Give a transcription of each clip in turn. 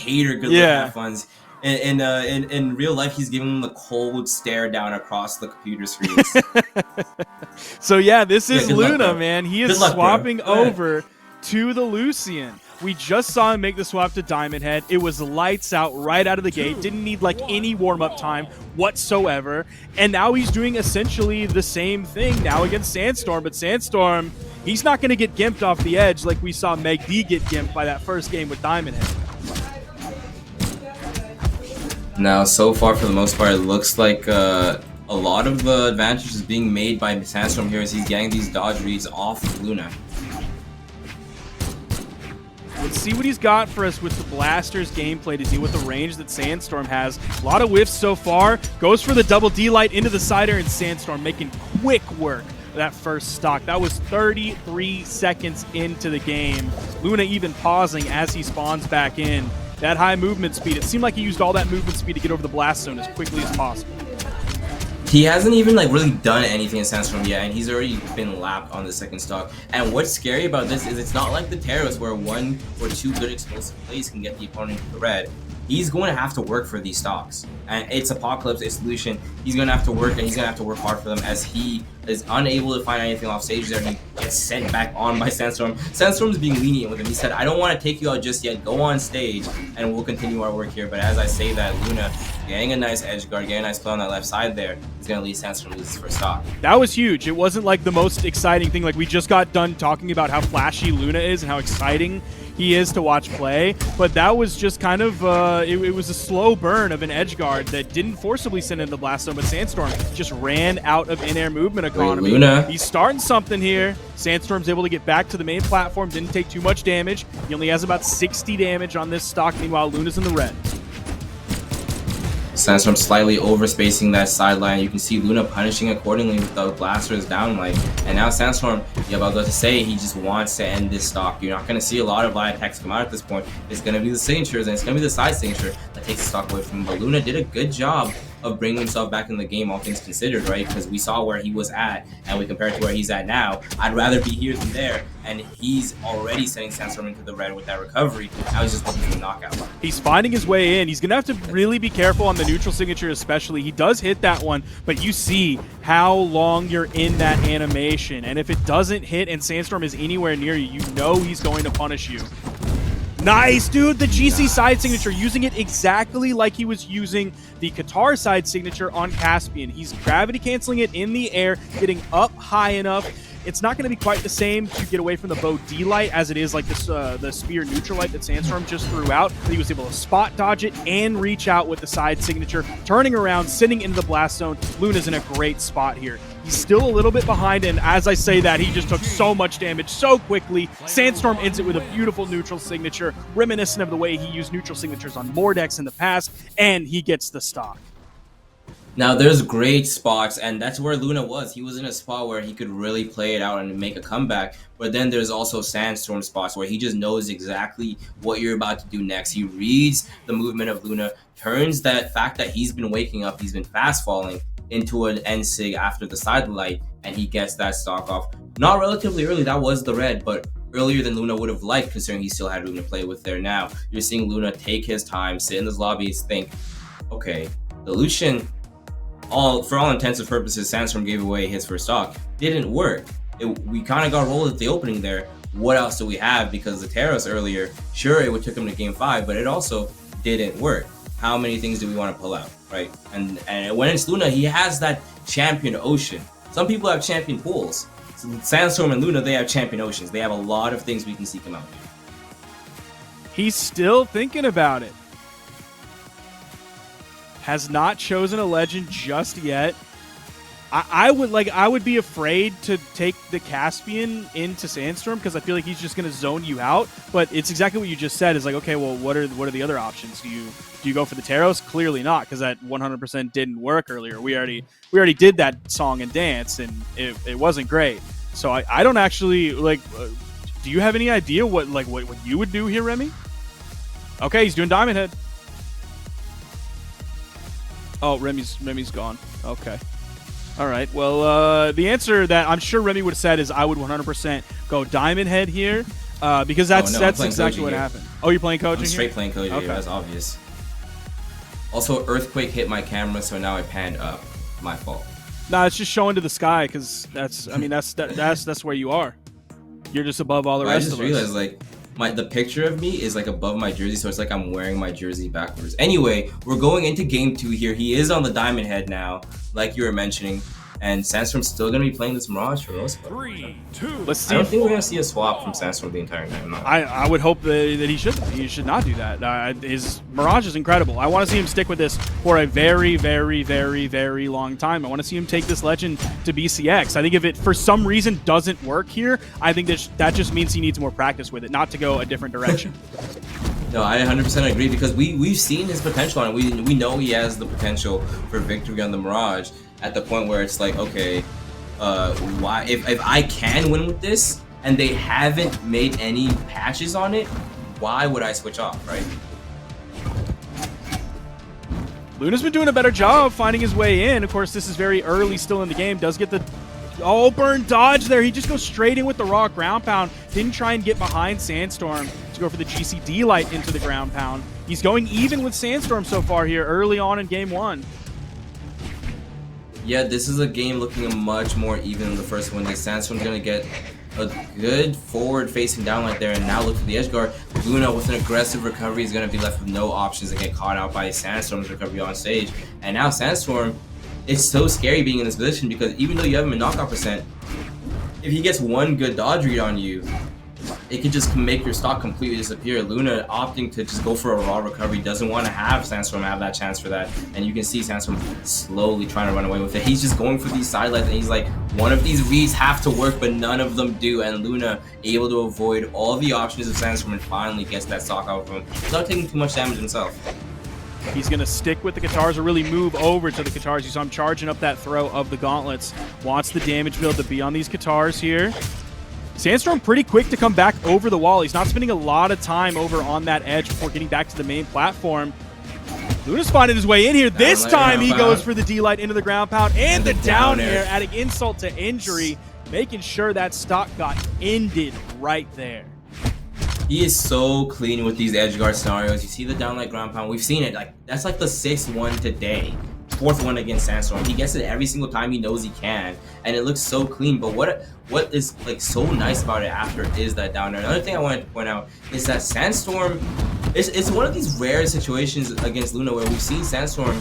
cater good have funs. In real life, he's giving them the cold stare down across the computer screens. So yeah, this is Luna, luck, man. He is swapping over to the Lucian. We just saw him make the swap to Diamond Head. It was lights out right out of the gate. Didn't need like any warm-up time whatsoever. And now he's doing essentially the same thing now against Sandstorm. But Sandstorm, he's not going to get gimped off the edge like we saw Meg D get gimped by that first game with Diamond Head. Now, so far, for the most part, it looks like a lot of the advantage is being made by Sandstorm here as he's getting these dodge reads off of Luna. Let's see what he's got for us with the Blaster's gameplay to deal with the range that Sandstorm has. A lot of whiffs so far. Goes for the double D-light into the side air, and Sandstorm making quick work of that first stock. That was 33 seconds into the game. Luna even pausing as he spawns back in. That high movement speed, it seemed like he used all that movement speed to get over the blast zone as quickly as possible. He hasn't even really done anything in Sandstorm yet, and he's already been lapped on the second stock. And what's scary about this is it's not like the Terrace where 1 or 2 good explosive plays can get the opponent to the red. He's going to have to work for these stocks. And it's Apocalypse, it's Lucian. He's going to have to work, and he's going to have to work hard for them as he is unable to find anything off stage there, and he gets sent back on by Sandstorm. Sandstorm's being lenient with him. He said, I don't want to take you out just yet. Go on stage, and we'll continue our work here. But as I say that, Luna getting a nice edge guard, getting a nice play on that left side there, is going to lead Sandstorm to lose his first stock. That was huge. It wasn't like the most exciting thing. Like, we just got done talking about how flashy Luna is and how exciting he is to watch play, but that was just kind of, it was a slow burn of an edge guard that didn't forcibly send in the blast zone, but Sandstorm just ran out of in-air movement economy. Luna. He's starting something here. Sandstorm's able to get back to the main platform, didn't take too much damage. He only has about 60 damage on this stock, meanwhile Luna's in the red. Sandstorm slightly overspacing that sideline. You can see Luna punishing accordingly with the blasters down light. And now Sandstorm, I was about to say, he just wants to end this stock. You're not going to see a lot of live attacks come out at this point. It's going to be the signatures, and it's going to be the side signature that takes the stock away from him. But Luna did a good job of bringing himself back in the game, all things considered, right? Because we saw where he was at, and we compare it to where he's at now. I'd rather be here than there, and he's already sending Sandstorm into the red with that recovery. Now he's just looking for the knockout. He's finding his way in. He's going to have to really be careful on the neutral signature especially. He does hit that one, but you see how long you're in that animation. And if it doesn't hit and Sandstorm is anywhere near you, you know he's going to punish you. Nice, dude. The GC side signature, using it exactly like he was using the Qatar side signature on Caspian. He's gravity canceling it in the air, getting up high enough. It's not going to be quite the same to get away from the bow D light as it is like this, the spear neutral light that Sandstorm just threw out. He was able to spot dodge it and reach out with the side signature, turning around, sending into the blast zone. Luna's in a great spot here. He's still a little bit behind, and as I say that, he just took so much damage so quickly. Sandstorm ends it with a beautiful neutral signature, reminiscent of the way he used neutral signatures on Mordex in the past, and he gets the stock. Now, there's great spots, and that's where Luna was. He was in a spot where he could really play it out and make a comeback. But then there's also Sandstorm spots where he just knows exactly what you're about to do next. He reads the movement of Luna, turns that fact that he's been waking up, he's been fast falling, into an end sig after the side light, and he gets that stock off. Not relatively early, that was the red, but earlier than Luna would have liked, considering he still had room to play with there. Now, you're seeing Luna take his time, sit in his lobbies, think, okay, the Lucian, for all intents and purposes, Sandstorm gave away his first stock. Didn't work. We kind of got rolled at the opening there. What else do we have? Because the Terrace earlier, sure, it took him to game 5, but it also didn't work. How many things do we want to pull out, right? And when it's Luna, he has that champion ocean. Some people have champion pools. So Sandstorm and Luna, they have champion oceans. They have a lot of things we can seek him out. He's still thinking about it. Has not chosen a legend just yet. I would be afraid to take the Caspian into Sandstorm because I feel like he's just going to zone you out. But it's exactly what you just said. Is like, okay, well, what are the other options? Do you go for the Taros? Clearly not, because that 100% didn't work earlier. We already did that song and dance, and it wasn't great. So I don't actually like. Do you have any idea what you would do here, Remy? Okay, he's doing Diamond Head. Oh, Remy's gone. Okay. All right. Well, the answer that I'm sure Remy would have said is I would 100% go Diamond Head here. because that's no, I'm playing exactly Koji what here. happened. Oh, you're playing Koji I'm straight here? playing Koji Okay. here, that's obvious. Also, earthquake hit my camera, so now I panned up. My fault. Nah, it's just showing to the sky because that's where you are. You're just above all the But I rest just of realized us. like the picture of me is like above my jersey, so it's like I'm wearing my jersey backwards. Anyway, we're going into game 2 here. He is on the diamond head now, like you were mentioning. And Sandstorm's still gonna be playing this Mirage for most part. 3, 2. Let's I see. don't think we're gonna see a swap from Sandstorm the entire time. I would hope that he shouldn't. He should not do that. His Mirage is incredible. I want to see him stick with this for a very, very, very, very long time. I want to see him take this legend to BCX. I think if it, for some reason, doesn't work here, I think that just means he needs more practice with it, not to go a different direction. No, I 100% agree because we've seen his potential and we know he has the potential for victory on the Mirage at the point where it's like, okay, why if I can win with this and they haven't made any patches on it, why would I switch off, right? Luna's been doing a better job finding his way in. Of course, this is very early still in the game. Does get the burn dodge there. He just goes straight in with the raw ground pound. Didn't try and get behind Sandstorm to go for the GCD light into the ground pound. He's going even with Sandstorm so far here early on in game 1. Yeah, this is a game looking much more even than the first one. Sandstorm's gonna get a good forward facing down like there, and now look for the edge guard. Luna with an aggressive recovery is gonna be left with no options to get caught out by Sandstorm's recovery on stage. And now Sandstorm, it's so scary being in this position because even though you have him in knockout percent, if he gets one good dodge read on you, it could just make your stock completely disappear. Luna opting to just go for a raw recovery, doesn't want to have Sandstorm have that chance for that. And you can see Sandstorm slowly trying to run away with it. He's just going for these sidelights and he's like, one of these reads have to work, but none of them do. And Luna able to avoid all the options of Sandstorm and finally gets that stock out of him without taking too much damage himself. He's going to stick with the guitars or really move over to the guitars. You saw him charging up that throw of the gauntlets. Wants the damage build to be on these guitars here. Sandstorm pretty quick to come back over the wall. He's not spending a lot of time over on that edge before getting back to the main platform. Luna's finding his way in here. This time he goes for the D-Light into the ground pound and the down air, adding insult to injury, making sure that stock got ended right there. He is so clean with these edge guard scenarios. You see the down light ground pound. We've seen it. Like that's like the 6th one today. 4th one against Sandstorm. He gets it every single time he knows he can, and it looks so clean. But what is like so nice about it after is that down air. Another thing I wanted to point out is that Sandstorm, it's one of these rare situations against Luna where we've seen Sandstorm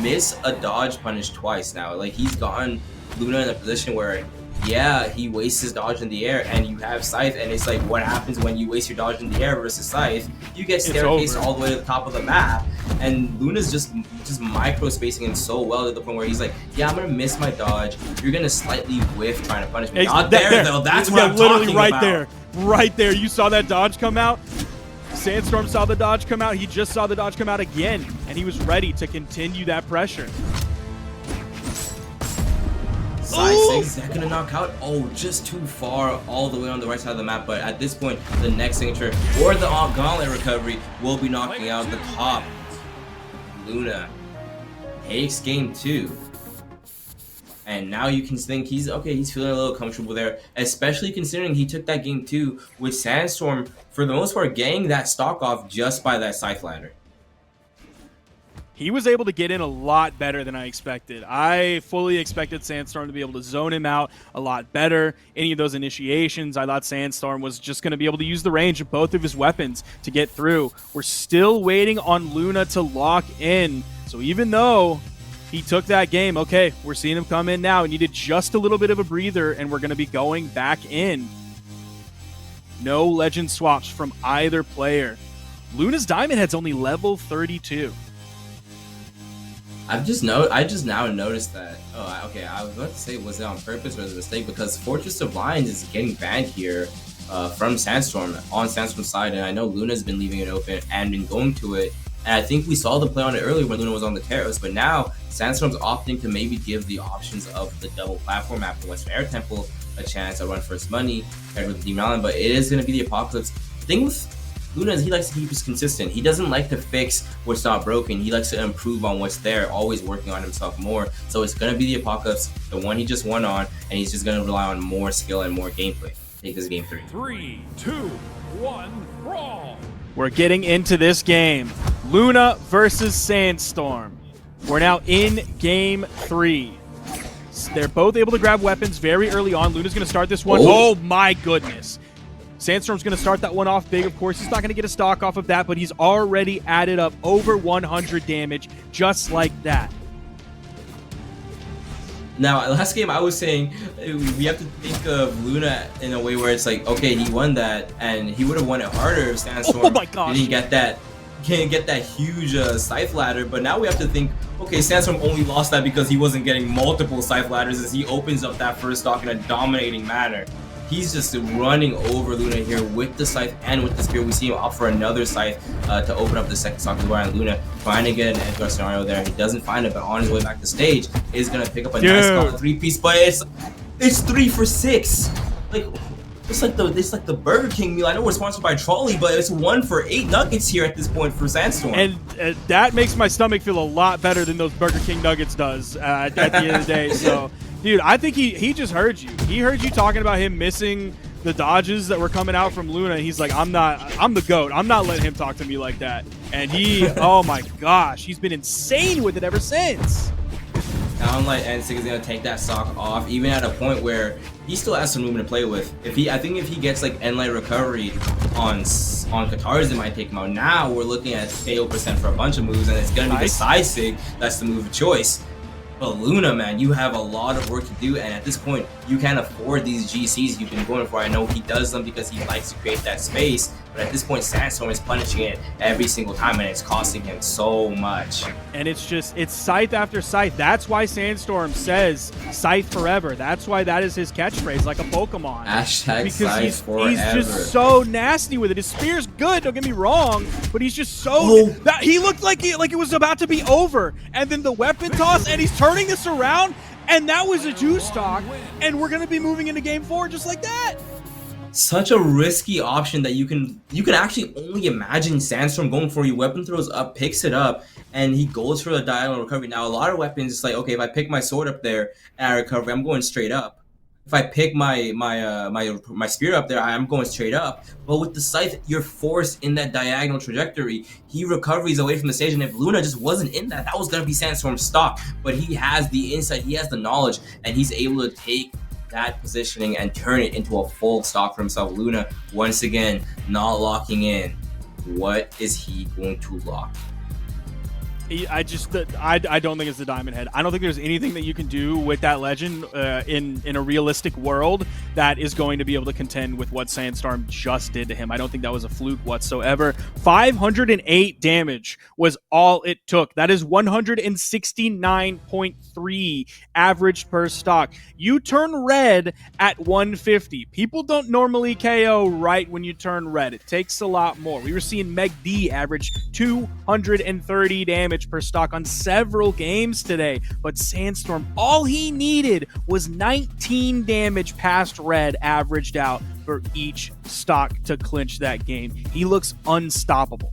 miss a dodge punish twice now. Like he's gotten Luna in a position where, yeah, he wastes his dodge in the air and you have Scythe, and it's like what happens when you waste your dodge in the air versus Scythe? You get staircase all the way to the top of the map, and Luna's just micro spacing him so well to the point where he's like, yeah, I'm gonna miss my dodge. You're gonna slightly whiff trying to punish me. Not there though. That's what I'm talking right about. Right there. You saw that dodge come out. Sandstorm saw the dodge come out. He just saw the dodge come out again, and he was ready to continue that pressure. Is that gonna knock out? Oh, just too far all the way on the right side of the map. But at this point, the next signature or the gauntlet recovery will be knocking out the top. Luna takes game 2. And now you can think he's feeling a little comfortable there, especially considering he took that game 2 with Sandstorm, for the most part, getting that stock off just by that Scythe ladder. He was able to get in a lot better than I expected. I fully expected Sandstorm to be able to zone him out a lot better. Any of those initiations, I thought Sandstorm was just going to be able to use the range of both of his weapons to get through. We're still waiting on Luna to lock in. So even though he took that game, okay, we're seeing him come in now. He needed just a little bit of a breather, and we're going to be going back in. No legend swaps from either player. Luna's Diamond Head's only level 32. I just now noticed that. Oh, okay. I was about to say, was it on purpose or was it a mistake? Because Fortress of Lions is getting banned here from Sandstorm on Sandstorm's side, and I know Luna's been leaving it open and been going to it. And I think we saw the play on it earlier when Luna was on the terrace, but now Sandstorm's opting to maybe give the options of the double platform map to Western Air Temple a chance to run first money paired with the Demon Island, but it is going to be the Apocalypse. The thing with Luna is he likes to keep us consistent. He doesn't like to fix what's not broken. He likes to improve on what's there, always working on himself more. So it's going to be the Apocalypse, the one he just won on, and he's just going to rely on more skill and more gameplay. Take this game 3. 3, 2, one, brawl. We're getting into this game. Luna versus Sandstorm. We're now in game 3. They're both able to grab weapons very early on. Luna's going to start this one. Oh my goodness. Sandstorm's going to start that one off big. Of course, he's not going to get a stock off of that, but he's already added up over 100 damage just like that. Now, last game I was saying we have to think of Luna in a way where it's like, okay, he won that, and he would have won it harder if Sandstorm didn't get that huge scythe ladder. But now we have to think, okay, Sandstorm only lost that because he wasn't getting multiple scythe ladders as he opens up that first stock in a dominating manner. He's just running over Luna here with the scythe and with the spear. We see him opt for another scythe to open up the second stock as well. And Luna trying to get an edge guard scenario there. He doesn't find it, but on his way back to stage is gonna pick up a nice 3-piece. But it's 3 for 6. Like it's like the Burger King meal. I know we're sponsored by Trolli, but it's 1 for 8 nuggets here at this point for Sandstorm. And that makes my stomach feel a lot better than those Burger King nuggets does at the end of the day. So. Dude, I think he just heard you. He heard you talking about him missing the dodges that were coming out from Luna. He's like, I'm the GOAT. I'm not letting him talk to me like that. And oh my gosh, he's been insane with it ever since. Now I'm like, N6 is gonna take that stock off, even at a point where he still has some movement to play with. I think if he gets like N-Light recovery on Katars, it might take him out. Now we're looking at KO% for a bunch of moves, and it's gonna be the side sig that's the move of choice. But Luna, man, you have a lot of work to do, and at this point, you can't afford these GCs you've been going for. I know he does them because he likes to create that space, but at this point, Sandstorm is punishing it every single time, and it's costing him so much. And it's scythe after scythe. That's why Sandstorm says scythe forever. That's why that is his catchphrase, like a Pokemon. Hashtag because scythe forever. He's just so nasty with it. His spear's good, don't get me wrong, but he's just so... That, he looked like it was about to be over, and then the weapon toss, and he's turning this around, and that was a 2-stock, and we're going to be moving into game 4 just like that. Such a risky option that you can actually only imagine Sandstorm going for. You weapon throws up, picks it up, and he goes for the diagonal recovery. Now a lot of weapons, it's like, okay, if I pick my sword up there at recovery, I'm going straight up. If I pick my spear up there, I'm going straight up. But with the scythe, you're forced in that diagonal trajectory. He recoveries away from the stage, and if Luna just wasn't in that was gonna be Sandstorm's stock. But he has the insight, he has the knowledge, and he's able to take that positioning and turn it into a full stock for himself. Luna, once again, not locking in. What is he going to lock? I don't think it's the Diamond Head. I don't think there's anything that you can do with that legend in a realistic world that is going to be able to contend with what Sandstorm just did to him. I don't think that was a fluke whatsoever. 508 damage was all it took. That is 169.3 average per stock. You turn red at 150. People don't normally KO right when you turn red. It takes a lot more. We were seeing Meg D average 230 damage per stock on several games today, but Sandstorm, all he needed was 19 damage past red averaged out for each stock to clinch that game. He looks unstoppable.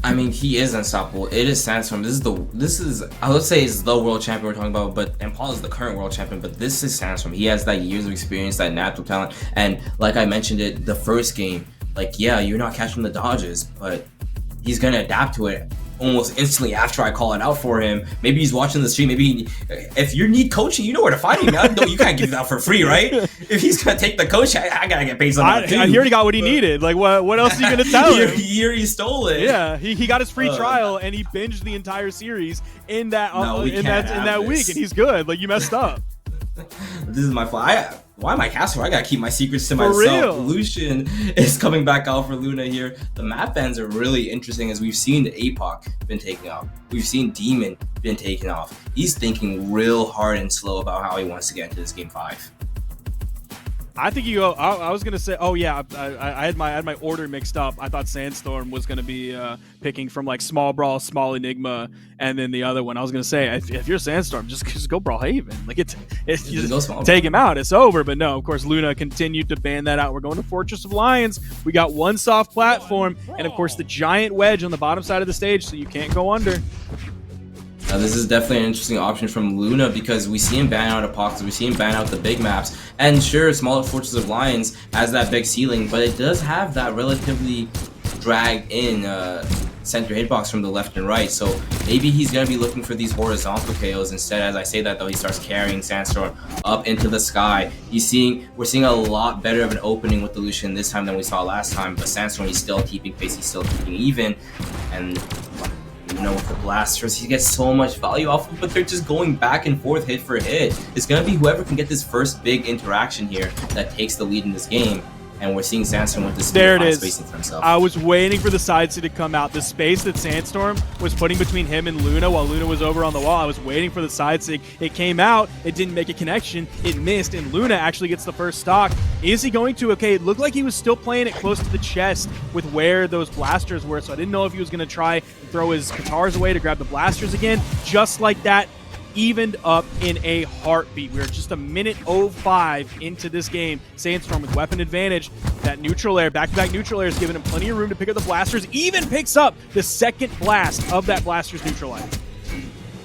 I mean, he is unstoppable. It is Sandstorm. This is I would say is the world champion we're talking about, and Paul is the current world champion, but this is Sandstorm. He has that years of experience, that natural talent, and like I mentioned it the first game, like, yeah, you're not catching the dodges, but he's gonna adapt to it almost instantly after I call it out for him. Maybe he's watching the stream. Maybe if you need coaching, you know where to find him. No, you can't give that for free, right? If he's gonna take the coach, I gotta get paid something. He already got what he needed. Like, what else are you gonna tell him? He already stole it. Yeah, he got his free trial and he binged the entire series in that week, and he's good. Like, you messed up. This is my fault. Why am I casting? I gotta keep my secrets to myself. Real. Lucian is coming back out for Luna here. The map bans are really interesting, as we've seen APOC been taking off. We've seen Demon been taking off. He's thinking real hard and slow about how he wants to get into this game 5. I think you go. I was gonna say. Oh yeah, I had my order mixed up. I thought Sandstorm was gonna be picking from like Small Brawl, Small Enigma, and then the other one. I was gonna say if you're Sandstorm, just go Brawl Haven. Like you just take him out. It's over. But no, of course Luna continued to ban that out. We're going to Fortress of Lions. We got one soft platform, and of course the giant wedge on the bottom side of the stage, so you can't go under. This is definitely an interesting option from Luna because we see him ban out epoxies, we see him ban out the big maps, and sure, Smaller Fortress of Lions has that big ceiling, but it does have that relatively dragged in center hitbox from the left and right, so maybe he's going to be looking for these horizontal KOs instead. As I say that though, he starts carrying Sandstorm up into the sky. We're seeing a lot better of an opening with the Lucian this time than we saw last time, but Sandstorm, he's still keeping pace, he's still keeping even, and with the blasters, he gets so much value off of, but they're just going back and forth hit for hit. It's gonna be whoever can get this first big interaction here that takes the lead in this game. And we're seeing Sandstorm with this spacing for himself. I was waiting for the side C to come out. The space that Sandstorm was putting between him and Luna while Luna was over on the wall, I was waiting for the side C. It came out, it didn't make a connection, it missed, and Luna actually gets the first stock. Is he going to? Okay, it looked like he was still playing it close to the chest with where those blasters were, so I didn't know if he was going to try and throw his guitars away to grab the blasters again. Just like that, evened up in a heartbeat. We're just a minute 05 into this game. Sandstorm with weapon advantage. That neutral air, back-to-back neutral air, is giving him plenty of room to pick up the blasters. Even picks up the second blast of that blaster's neutral air.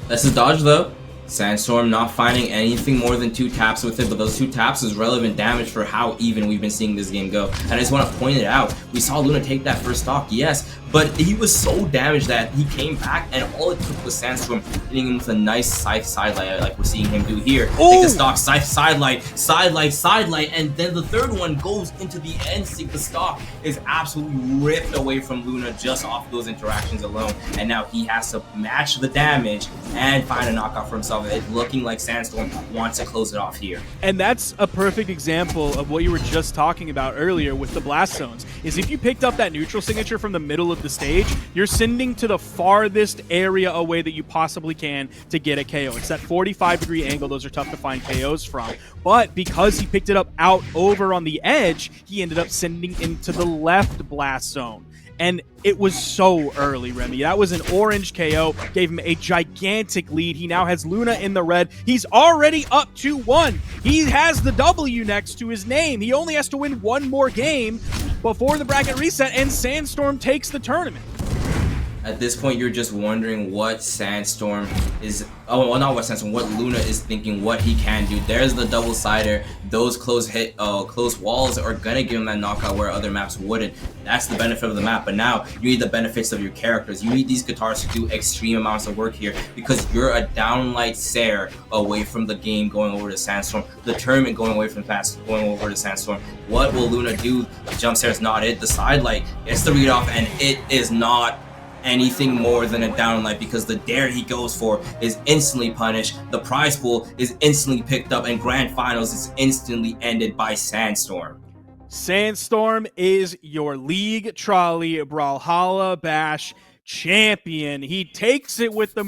That's a dodge though. Sandstorm not finding anything more than 2 taps with it, but those 2 taps is relevant damage for how even we've been seeing this game go. And I just want to point it out. We saw Luna take that first stock, yes, but he was so damaged that he came back, and all it took was Sandstorm hitting him with a nice scythe sidelight like we're seeing him do here. Ooh. Take the stock, scythe sidelight, and then the third one goes into the end sync. The stock is absolutely ripped away from Luna just off those interactions alone, and now he has to match the damage and find a knockout for himself. It looking like Sandstorm wants to close it off here. And that's a perfect example of what you were just talking about earlier with the blast zones, is if you picked up that neutral signature from the middle of the stage, you're sending to the farthest area away that you possibly can to get a KO. It's that 45-degree angle. Those are tough to find KOs from. But because he picked it up out over on the edge, he ended up sending into the left blast zone. And it was so early, Remy. That was an orange KO, gave him a gigantic lead. He now has Luna in the red. He's already up 2-1. He has the W next to his name. He only has to win one more game before the bracket reset, and Sandstorm takes the tournament. At this point, you're just wondering what Sandstorm is... Oh, well, not what Sandstorm, what Luna is thinking, what he can do. There's the double-sider. Those close walls are going to give him that knockout where other maps wouldn't. That's the benefit of the map. But now, you need the benefits of your characters. You need these guitars to do extreme amounts of work here because you're a downlight Sair away from the game going over to Sandstorm. The tournament going over to Sandstorm. What will Luna do? The jump Sair is not it. The side light gets the read off, and it is not anything more than a downlight because the dare he goes for is instantly punished, the prize pool is instantly picked up, and grand finals is instantly ended by Sandstorm. Sandstorm is your League Trolli Brawlhalla Bash champion. He takes it with the